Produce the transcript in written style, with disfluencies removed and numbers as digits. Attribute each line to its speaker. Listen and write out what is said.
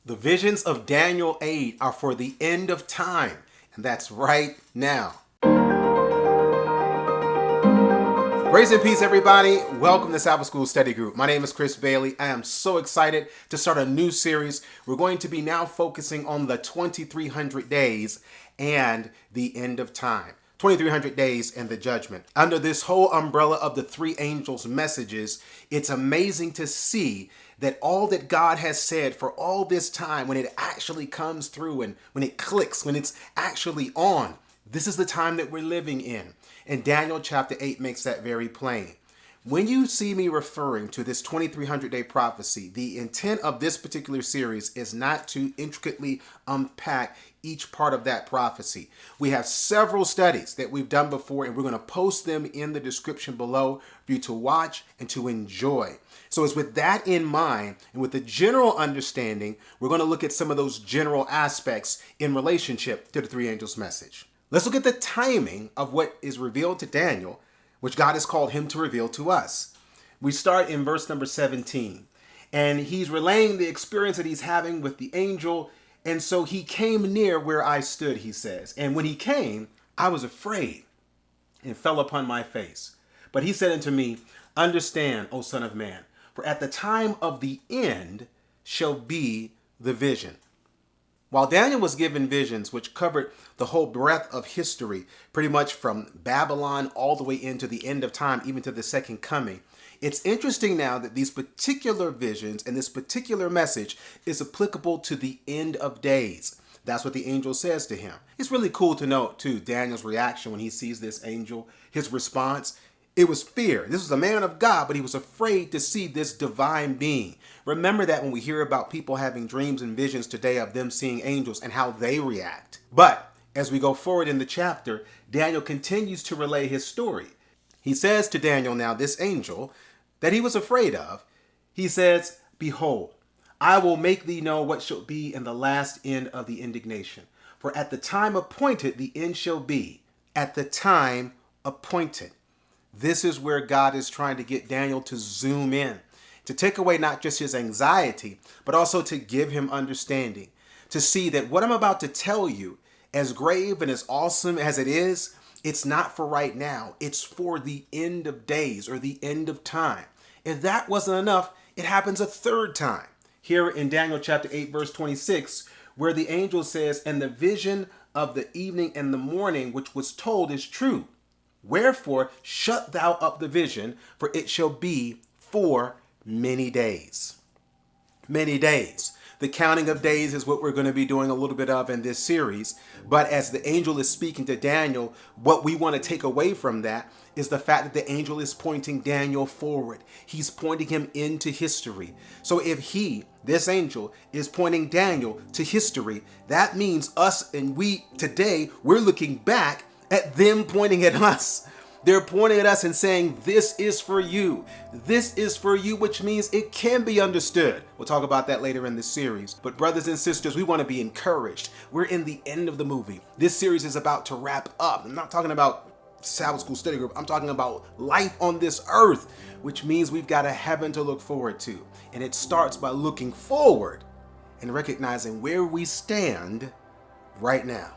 Speaker 1: The visions of Daniel 8 are for the end of time, and that's right now. Grace and peace, everybody. Welcome to Sabbath School Study Group. My name is Chris Bailey. I am so excited to start a new series. We're going to be now focusing on the 2300 days and the end of time. 2300 days and the judgment. Under this whole umbrella of the three angels' messages, it's amazing to see that all that God has said for all this time, when it actually comes through and when it clicks, when it's actually on, this is the time that we're living in. And Daniel chapter 8 makes that very plain. When you see me referring to this 2300-day prophecy, the intent of this particular series is not to intricately unpack each part of that prophecy. We have several studies that we've done before, and we're going to post them in the description below for you to watch and to enjoy. So it's with that in mind and with the general understanding, we're going to look at some of those general aspects in relationship to the three angels' message. Let's look at the timing of what is revealed to Daniel, which God has called him to reveal to us. We start in verse number 17, and he's relaying the experience that he's having with the angel. And so he came near where I stood, he says. And when he came, I was afraid and fell upon my face. But he said unto me, Understand, O Son of Man, for at the time of the end shall be the vision. While Daniel was given visions which covered the whole breadth of history, pretty much from Babylon all the way into the end of time, even to the second coming, it's interesting now that these particular visions and this particular message is applicable to the end of days. That's what the angel says to him. It's really cool to note, too, Daniel's reaction when he sees this angel, his response. It was fear. This was a man of God, but he was afraid to see this divine being. Remember that when we hear about people having dreams and visions today of them seeing angels and how they react. But as we go forward in the chapter, Daniel continues to relay his story. He says to Daniel now, this angel that he was afraid of, he says, Behold, I will make thee know what shall be in the last end of the indignation. For at the time appointed, the end shall be. At the time appointed. This is where God is trying to get Daniel to zoom in, to take away not just his anxiety, but also to give him understanding, to see that what I'm about to tell you, as grave and as awesome as it is, it's not for right now. It's for the end of days or the end of time. If that wasn't enough, it happens a third time. Here in Daniel chapter 8, verse 26, where the angel says, And the vision of the evening and the morning which was told is true. Wherefore, shut thou up the vision, for it shall be for many days. Many days. The counting of days is what we're going to be doing a little bit of in this series. But as the angel is speaking to Daniel, what we want to take away from that is the fact that the angel is pointing Daniel forward. He's pointing him into history. So if this angel, is pointing Daniel to history, that means us and we today, we're looking back at them pointing at us. They're pointing at us and saying, this is for you. This is for you, which means it can be understood. We'll talk about that later in this series. But brothers and sisters, we want to be encouraged. We're in the end of the movie. This series is about to wrap up. I'm not talking about Sabbath School Study Group. I'm talking about life on this earth, which means we've got a heaven to look forward to. And it starts by looking forward and recognizing where we stand right now.